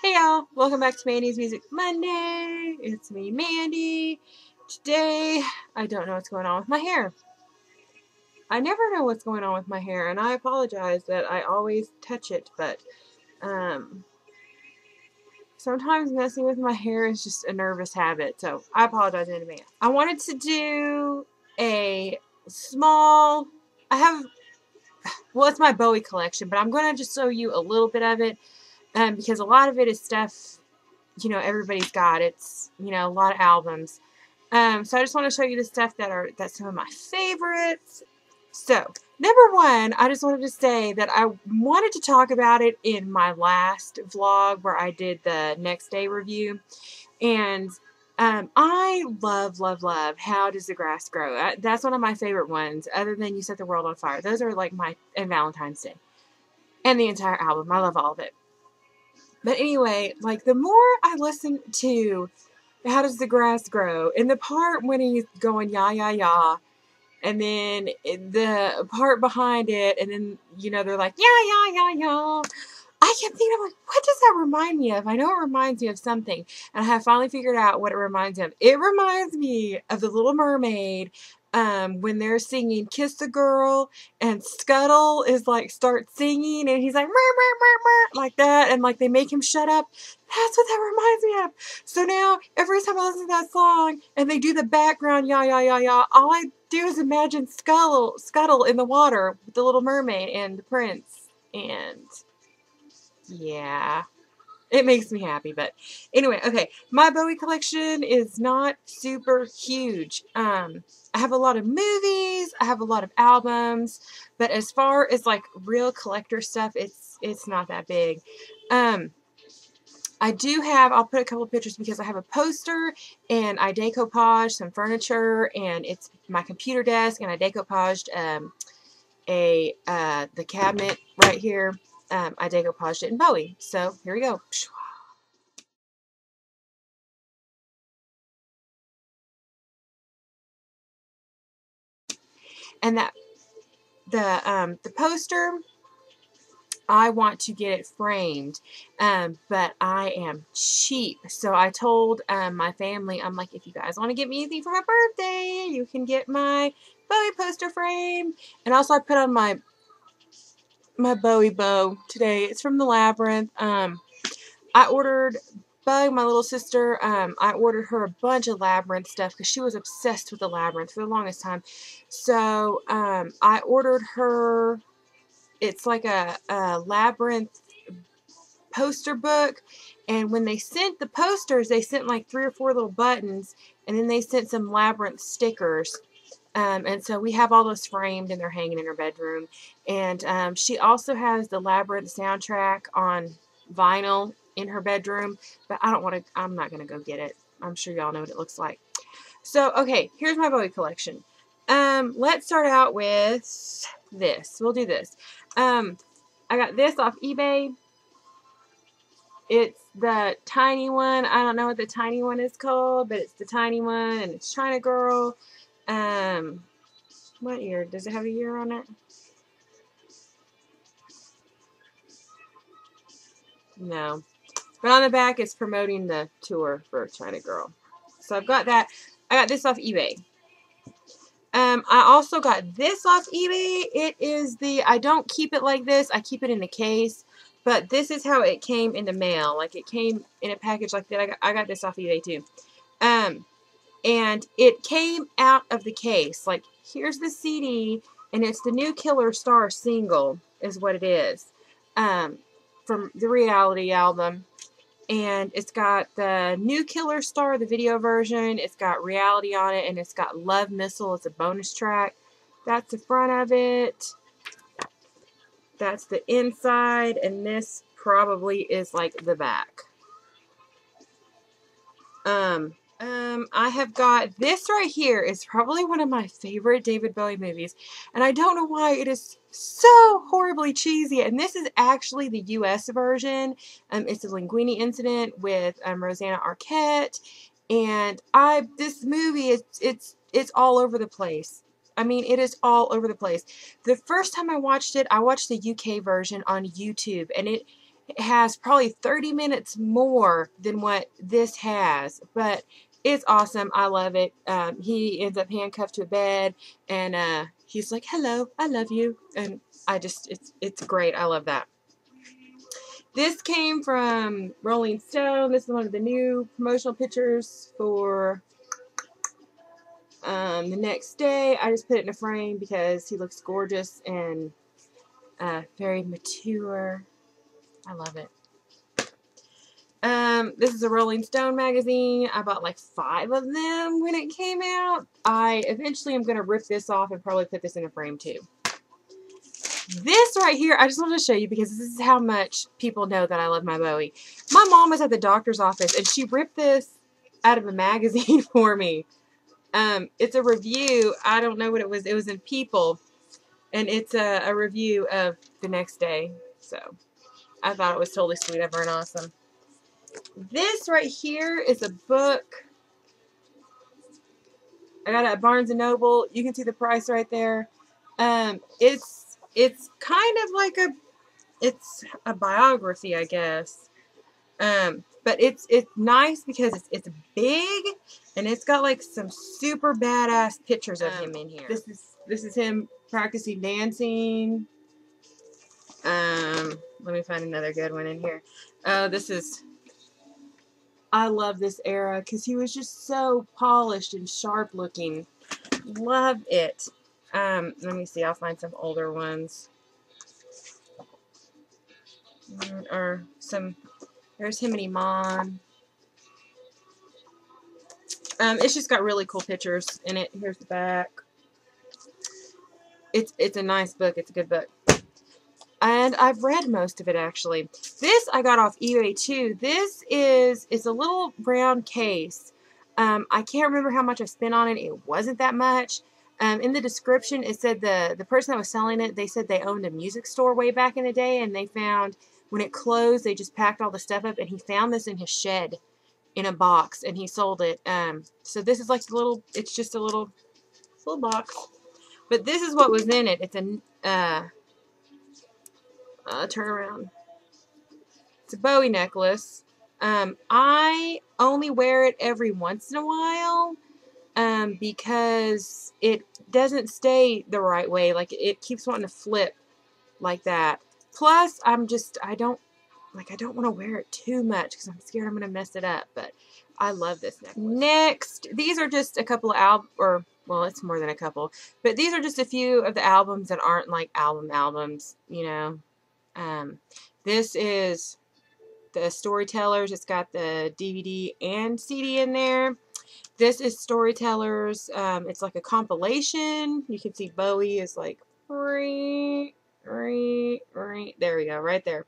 Hey y'all, welcome back to Mandy's Music Monday. It's me, Mandy. Today, I don't know what's going on with my hair. I never know what's going on with my hair, and I apologize that I always touch it, but sometimes messing with my hair is just a nervous habit, so I apologize in advance. I wanted to do a small, it's my Bowie collection, but I'm going to just show you a little bit of it, because a lot of it is stuff everybody's got. It's a lot of albums. So I just want to show you the stuff that's some of my favorites. So number one, I just wanted to say that I wanted to talk about it in my last vlog where I did the next day review, and I love How Does the Grass Grow. That's one of my favorite ones, other than You Set the World on Fire. Those are like and Valentine's Day, and the entire album. I love all of it. But anyway, like, the more I listen to How Does the Grass Grow, and the part when he's going yah yah yah, and then the part behind it, and then they're like yah yah yah yah, I kept thinking, I'm like, what does that remind me of? I know it reminds me of something, and I have finally figured out what it reminds me of. It reminds me of The Little Mermaid, when they're singing Kiss the Girl, and Scuttle is like, starts singing, and he's like, mer, mer, mer, mer, like that, and like they make him shut up. That's what that reminds me of. So now, every time I listen to that song, and they do the background, yah, yah, yah, yah, all I do is imagine Scuttle in the water with the Little Mermaid and the prince, and yeah, it makes me happy. But anyway, okay, my Bowie collection is not super huge. I have a lot of movies, I have a lot of albums, but as far as like real collector stuff, it's not that big. I do have, I'll put a couple of pictures because I have a poster, and I decoupaged some furniture, and it's my computer desk, and I decoupaged the cabinet right here. I decoupaged it in Bowie. So here we go. And the poster, I want to get it framed, but I am cheap. So I told my family, I'm like, if you guys want to get me anything for my birthday, you can get my Bowie poster framed. And also I put on my Bowie bow today. It's from the Labyrinth. I ordered Bug, my little sister, I ordered her a bunch of Labyrinth stuff because she was obsessed with the Labyrinth for the longest time. So I ordered her, it's like a Labyrinth poster book, and when they sent the posters, they sent like 3 or 4 little buttons, and then they sent some Labyrinth stickers. And so we have all those framed, and they're hanging in her bedroom. And she also has the Labyrinth soundtrack on vinyl in her bedroom, but I'm not going to go get it. I'm sure y'all know what it looks like. So, okay, here's my Bowie collection. Let's start out with this. We'll do this. I got this off eBay. It's the tiny one. I don't know what the tiny one is called, but it's the tiny one, and it's China Girl. What year? Does it have a year on it? No. But on the back, it's promoting the tour for China Girl. So I've got that. I got this off eBay. I also got this off eBay. It is I don't keep it like this. I keep it in a case. But this is how it came in the mail. Like, it came in a package like that. I got this off eBay too. And it came out of the case. Like, here's the CD, and it's the new Killer Star single is what it is, from the Reality album. And it's got the new Killer Star, the video version. It's got Reality on it, and it's got Love Missile. It's a bonus track. That's the front of it. That's the inside, and this probably is like the back. I have got this right here. Is probably one of my favorite David Bowie movies, and I don't know why it is so horribly cheesy. And this is actually the U.S. version. It's the Linguini Incident with Rosanna Arquette, and this movie it's all over the place. I mean, it is all over the place. The first time I watched it, I watched the UK version on YouTube, and has probably 30 minutes more than what this has, but it's awesome. I love it. He ends up handcuffed to a bed, and he's like, "Hello, I love you," and it's great. I love that. This came from Rolling Stone. This is one of the new promotional pictures for the next day. I just put it in a frame because he looks gorgeous and very mature. I love it. This is a Rolling Stone magazine. I bought like 5 of them when it came out. I eventually am going to rip this off and probably put this in a frame too. This right here, I just wanted to show you because this is how much people know that I love my Bowie. My mom was at the doctor's office and she ripped this out of a magazine for me. It's a review. I don't know what it was. It was in People, and it's a review of The Next Day. So I thought it was totally sweet of her and awesome. This right here is a book. I got it at Barnes & Noble. You can see the price right there. It's kind of like it's a biography, I guess. But it's nice because it's big and it's got like some super badass pictures of him in here. This is him practicing dancing. Let me find another good one in here. I love this era because he was just so polished and sharp looking. Love it. Let me see. I'll find some older ones. Or some. There's him and Iman. It's just got really cool pictures in it. Here's the back. It's a nice book. It's a good book. And I've read most of it, actually. This I got off eBay, too. It's a little brown case. I can't remember how much I spent on it. It wasn't that much. In the description, it said the person that was selling it, they said they owned a music store way back in the day, and they found, when it closed, they just packed all the stuff up, and he found this in his shed in a box, and he sold it. So this is like it's just a little box. But this is what was in it. It's a, turn around. It's a Bowie necklace. I only wear it every once in a while because it doesn't stay the right way. Like, it keeps wanting to flip like that. Plus, I don't want to wear it too much because I'm scared I'm going to mess it up. But I love this necklace. Next, these are just a couple of well, it's more than a couple. But these are just a few of the albums that aren't like albums, you know. This is the Storytellers. It's got the DVD and CD in there. This is Storytellers. It's like a compilation. You can see Bowie is like, there we go, right there.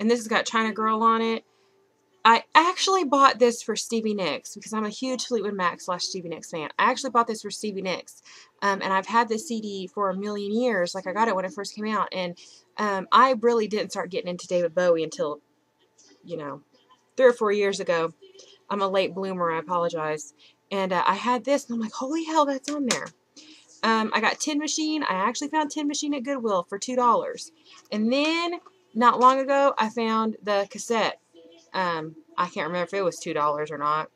And this has got China Girl on it. I actually bought this for Stevie Nicks because I'm a huge Fleetwood Mac / Stevie Nicks fan. I actually bought this for Stevie Nicks. And I've had this CD for a million years. Like, I got it when it first came out. And I really didn't start getting into David Bowie until, 3 or 4 years ago. I'm a late bloomer. I apologize. And I had this, and I'm like, holy hell, that's on there. I got Tin Machine. I actually found Tin Machine at Goodwill for $2. And then, not long ago, I found the cassette. I can't remember if it was $2 or not.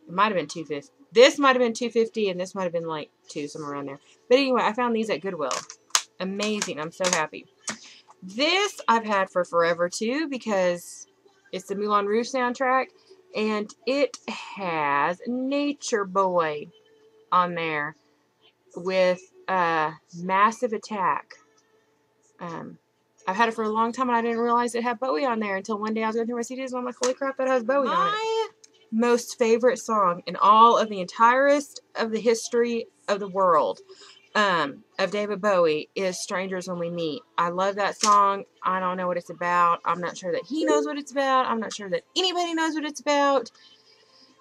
It might have been $2.50. This might have been $2.50, and this might have been like $2, somewhere around there. But anyway, I found these at Goodwill. Amazing. I'm so happy. This I've had for forever, too, because it's the Moulin Rouge soundtrack, and it has Nature Boy on there with Massive Attack. I've had it for a long time, and I didn't realize it had Bowie on there until one day I was going through my CDs, and I'm like, holy crap, that has Bowie on it. My most favorite song in all of the entirest of the history of the world of David Bowie is Strangers When We Meet. I love that song. I don't know what it's about. I'm not sure that he knows what it's about. I'm not sure that anybody knows what it's about.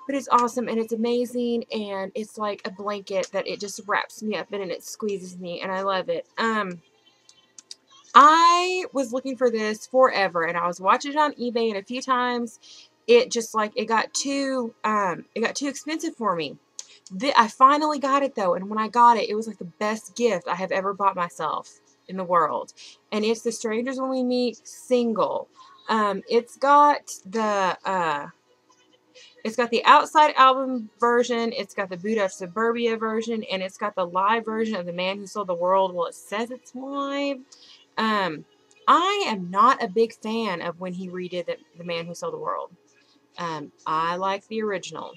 But it's awesome, and it's amazing, and it's like a blanket that it just wraps me up in, and it squeezes me, and I love it. I was looking for this forever, and I was watching it on eBay, and a few times it got too expensive for me. I finally got it, though, and when I got it, it was like the best gift I have ever bought myself in the world. And it's the Strangers When We Meet single. It's got the outside album version, it's got the Buddha of Suburbia version, and it's got the live version of The Man Who Sold the World. Well, it says it's live. I am not a big fan of when he redid the Man Who Sold the World. I like the original,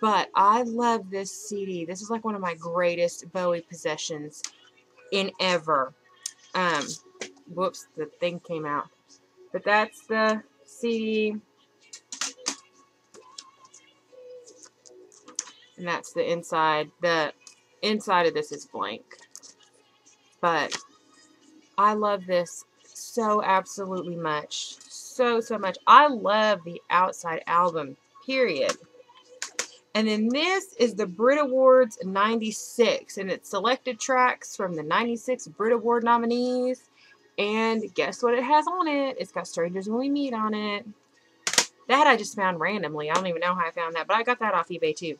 but I love this CD. This is like one of my greatest Bowie possessions in ever. Whoops, the thing came out. But that's the CD. And that's the inside. The inside of this is blank. But I love this so absolutely much. So much. I love the outside album, period. And then this is the Brit Awards 96. And it's selected tracks from the 96 Brit Award nominees. And guess what it has on it? It's got Strangers When We Meet on it. That I just found randomly. I don't even know how I found that. But I got that off eBay too.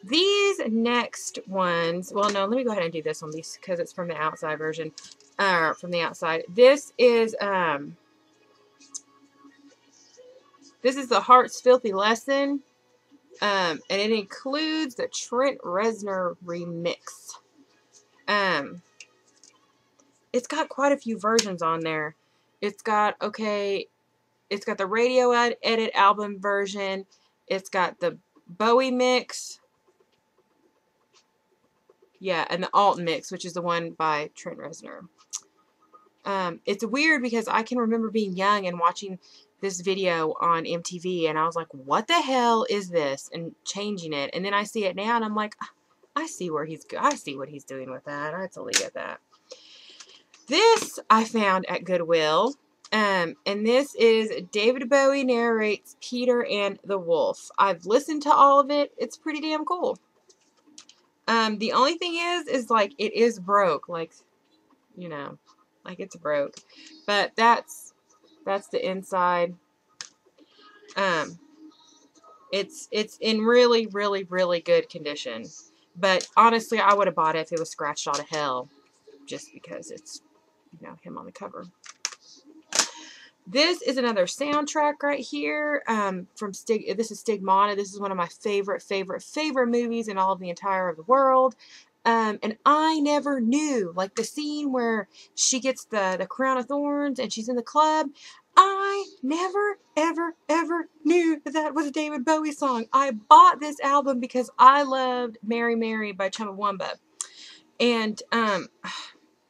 These next ones, well, no, let me go ahead and do this one because it's from the outside version, from the outside. This is the Heart's Filthy Lesson, and it includes the Trent Reznor remix. It's got quite a few versions on there. It's got the radio edit album version. It's got the Bowie mix. Yeah, and the alt mix, which is the one by Trent Reznor. It's weird because I can remember being young and watching this video on MTV, and I was like, what the hell is this? And changing it. And then I see it now, and I'm like, I see what he's doing with that. I totally get that. This I found at Goodwill. And this is David Bowie narrates Peter and the Wolf. I've listened to all of it. It's pretty damn cool. The only thing is like it is broke, like, you know, like it's broke. But that's the inside. It's in really good condition. But honestly, I would have bought it if it was scratched out of hell, just because it's, you know, him on the cover. This is another soundtrack right here from this is Stigmata. This is one of my favorite movies in all of the entire of the world. And I never knew, like the scene where she gets the crown of thorns and she's in the club. I never, ever knew that was a David Bowie song. I bought this album because I loved Mary Mary by Chumbawamba. And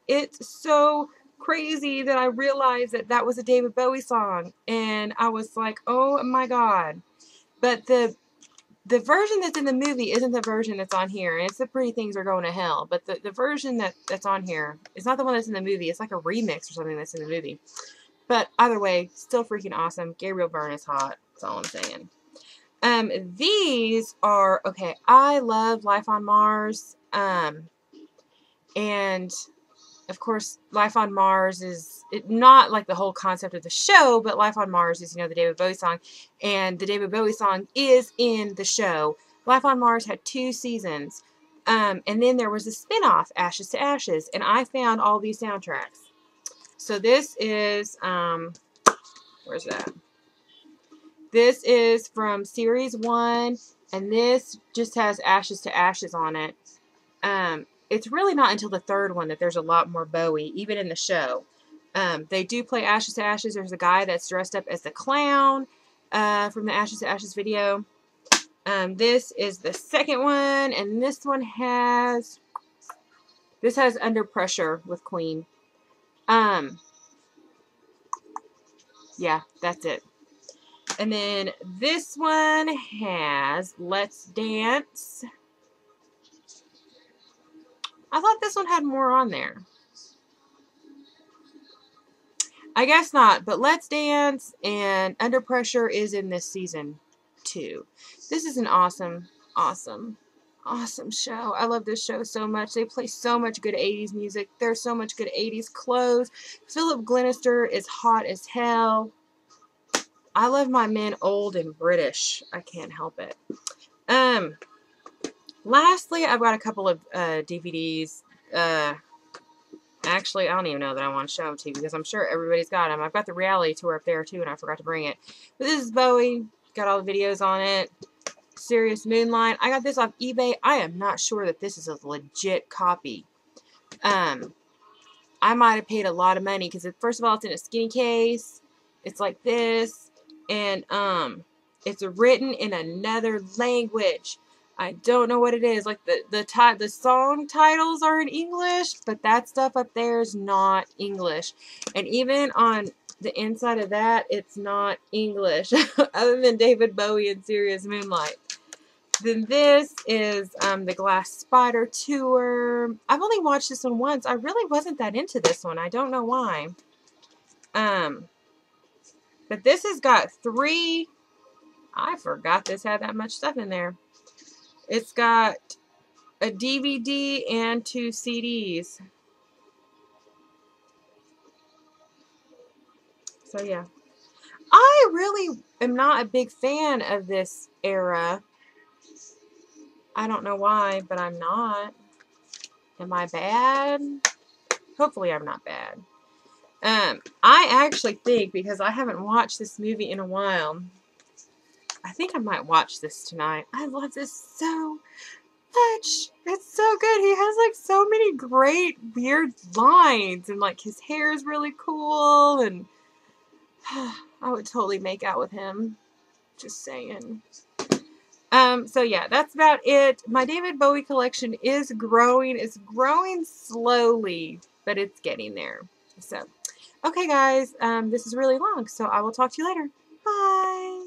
it's so crazy that I realized that was a David Bowie song, and I was like, oh my god. But the version that's in the movie isn't the version that's on here, and it's the Pretty Things Are Going to Hell. But the version that's on here is not the one that's in the movie. It's like a remix or something that's in the movie. But either way, still freaking awesome. Gabriel Byrne is hot. That's all I'm saying. These are, okay, I love Life on Mars. And of course, Life on Mars is not like the whole concept of the show, but Life on Mars is, you know, the David Bowie song. And the David Bowie song is in the show. Life on Mars had 2 seasons. And then there was a spin-off, Ashes to Ashes. And I found all these soundtracks. So this is, where's that? This is from Series 1. And this just has Ashes to Ashes on it. It's really not until the 3rd one that there's a lot more Bowie, even in the show. They do play Ashes to Ashes. There's a guy that's dressed up as the clown from the Ashes to Ashes video. This is the 2nd one, and this has Under Pressure with Queen. Yeah, that's it. And then this one has Let's Dance. I thought this one had more on there. I guess not, but Let's Dance and Under Pressure is in this season too. This is an awesome show. I love this show so much. They play so much good 80s music. There's so much good 80s clothes. Philip Glenister is hot as hell. I love my men old and British. I can't help it. Lastly, I've got a couple of DVDs. Actually, I don't even know that I want to show them to you because I'm sure everybody's got them. I've got the reality tour up there too, and I forgot to bring it. But this is Bowie. Got all the videos on it. Serious Moonlight. I got this off eBay. I am not sure that this is a legit copy. I might have paid a lot of money because first of all, it's in a skinny case. It's like this, and it's written in another language. I don't know what it is. Like the song titles are in English, but that stuff up there is not English. And even on the inside of that, it's not English, other than David Bowie and Serious Moonlight. Then this is the Glass Spider Tour. I've only watched this one once. I really wasn't that into this one. I don't know why. But this has got 3... I forgot this had that much stuff in there. It's got a DVD and 2 CDs. So, yeah. I really am not a big fan of this era. I don't know why, but I'm not. Am I bad? Hopefully I'm not bad. I actually think, because I haven't watched this movie in a while, I think I might watch this tonight. I love this so much. It's so good. He has like so many great weird lines, and like his hair is really cool, and I would totally make out with him. Just saying. So yeah, that's about it. My David Bowie collection is growing. It's growing slowly, but it's getting there. So, okay guys, this is really long, so I will talk to you later. Bye!